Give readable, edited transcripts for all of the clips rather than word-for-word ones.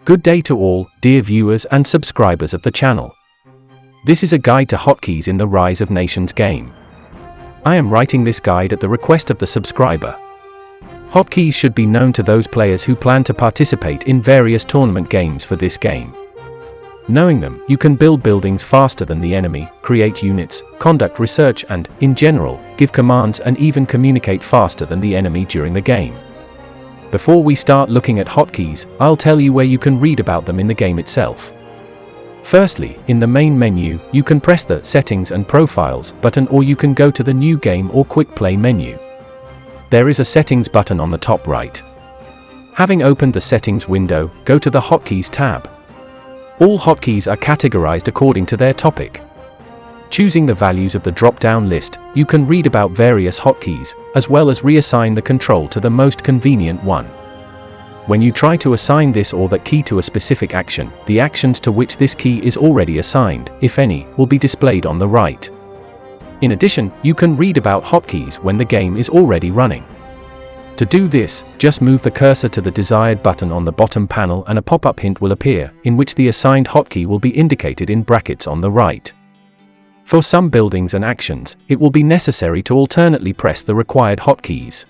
Good day to all, dear viewers and subscribers of the channel. This is a guide to hotkeys in the Rise of Nations game. I am writing this guide at the request of the subscriber. Hotkeys should be known to those players who plan to participate in various tournament games for this game. Knowing them, you can build buildings faster than the enemy, create units, conduct research and, in general, give commands and even communicate faster than the enemy during the game. Before we start looking at hotkeys, I'll tell you where you can read about them in the game itself. Firstly, in the main menu, you can press the Settings and Profiles button, or you can go to the New Game or Quick Play menu. There is a Settings button on the top right. Having opened the Settings window, go to the Hotkeys tab. All hotkeys are categorized according to their topic. Choosing the values of the drop-down list, you can read about various hotkeys, as well as reassign the control to the most convenient one. When you try to assign this or that key to a specific action, the actions to which this key is already assigned, if any, will be displayed on the right. In addition, you can read about hotkeys when the game is already running. To do this, just move the cursor to the desired button on the bottom panel and a pop-up hint will appear, in which the assigned hotkey will be indicated in brackets on the right. For some buildings and actions, it will be necessary to alternately press the required hotkeys.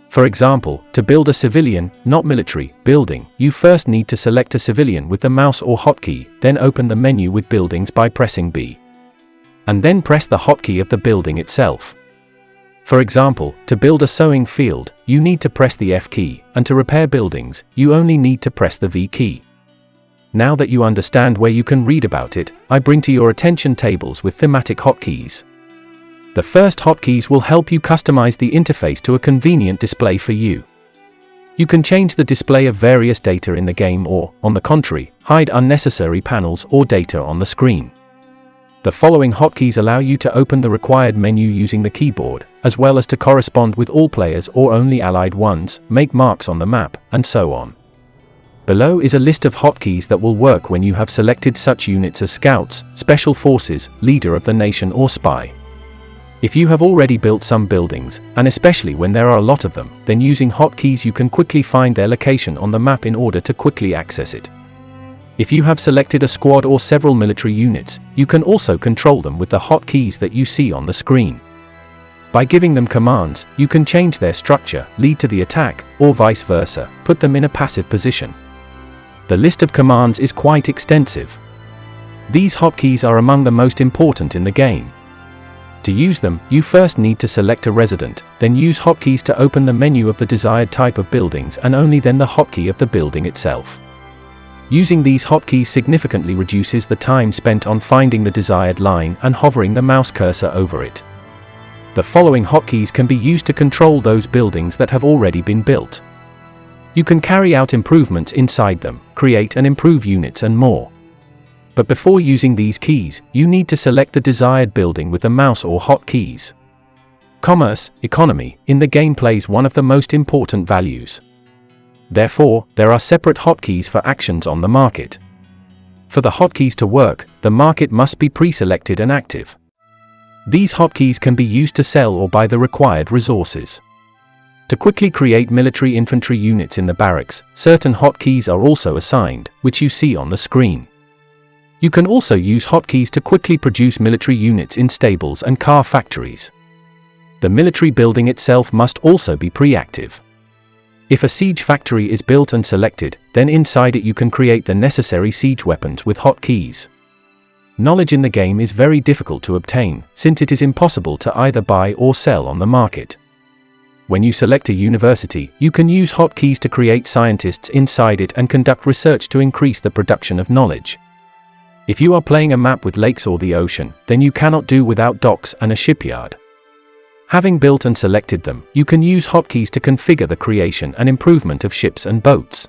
For example, to build a civilian, not military, building, you first need to select a civilian with the mouse or hotkey, then open the menu with buildings by pressing B. And then press the hotkey of the building itself. For example, to build a sowing field, you need to press the F key, and to repair buildings, you only need to press the V key. Now that you understand where you can read about it, I bring to your attention tables with thematic hotkeys. The first hotkeys will help you customize the interface to a convenient display for you. You can change the display of various data in the game or, on the contrary, hide unnecessary panels or data on the screen. The following hotkeys allow you to open the required menu using the keyboard, as well as to correspond with all players or only allied ones, make marks on the map, and so on. Below is a list of hotkeys that will work when you have selected such units as scouts, special forces, leader of the nation or spy. If you have already built some buildings, and especially when there are a lot of them, then using hotkeys you can quickly find their location on the map in order to quickly access it. If you have selected a squad or several military units, you can also control them with the hotkeys that you see on the screen. By giving them commands, you can change their structure, lead to the attack, or vice versa, put them in a passive position. The list of commands is quite extensive. These hotkeys are among the most important in the game. To use them, you first need to select a resident, then use hotkeys to open the menu of the desired type of buildings and only then the hotkey of the building itself. Using these hotkeys significantly reduces the time spent on finding the desired line and hovering the mouse cursor over it. The following hotkeys can be used to control those buildings that have already been built. You can carry out improvements inside them, create and improve units and more. But before using these keys, you need to select the desired building with the mouse or hotkeys. Commerce, economy, in the game plays one of the most important values. Therefore, there are separate hotkeys for actions on the market. For the hotkeys to work, the market must be pre-selected and active. These hotkeys can be used to sell or buy the required resources. To quickly create military infantry units in the barracks, certain hotkeys are also assigned, which you see on the screen. You can also use hotkeys to quickly produce military units in stables and car factories. The military building itself must also be pre-active. If a siege factory is built and selected, then inside it you can create the necessary siege weapons with hotkeys. Knowledge in the game is very difficult to obtain, since it is impossible to either buy or sell on the market. When you select a university, you can use hotkeys to create scientists inside it and conduct research to increase the production of knowledge. If you are playing a map with lakes or the ocean, then you cannot do without docks and a shipyard. Having built and selected them, you can use hotkeys to configure the creation and improvement of ships and boats.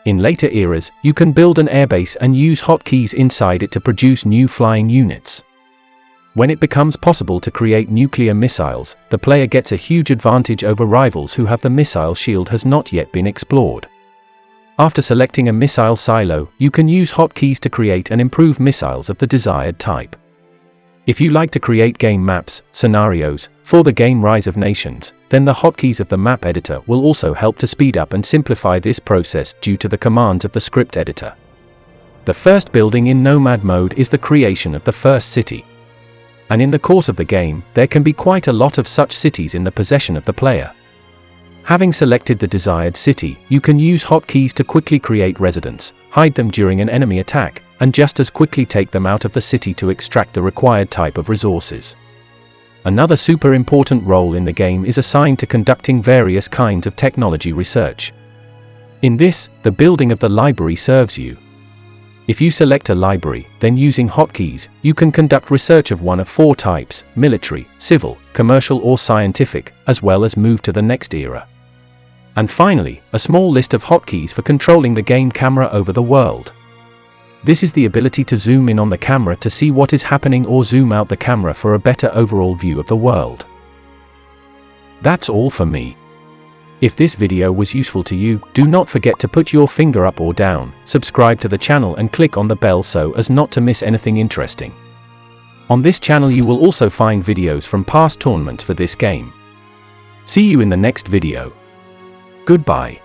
In later eras, you can build an airbase and use hotkeys inside it to produce new flying units. When it becomes possible to create nuclear missiles, the player gets a huge advantage over rivals who have the missile shield has not yet been explored. After selecting a missile silo, you can use hotkeys to create and improve missiles of the desired type. If you like to create game maps, scenarios, for the game Rise of Nations, then the hotkeys of the map editor will also help to speed up and simplify this process due to the commands of the script editor. The first building in Nomad mode is the creation of the first city. And in the course of the game, there can be quite a lot of such cities in the possession of the player. Having selected the desired city, you can use hotkeys to quickly create residents, hide them during an enemy attack, and just as quickly take them out of the city to extract the required type of resources. Another super important role in the game is assigned to conducting various kinds of technology research. In this, the building of the library serves you. If you select a library, then using hotkeys, you can conduct research of one of 4 types: military, civil, commercial or scientific, as well as move to the next era. And finally, a small list of hotkeys for controlling the game camera over the world. This is the ability to zoom in on the camera to see what is happening or zoom out the camera for a better overall view of the world. That's all for me. If this video was useful to you, do not forget to put your finger up or down, subscribe to the channel and click on the bell so as not to miss anything interesting. On this channel you will also find videos from past tournaments for this game. See you in the next video. Goodbye.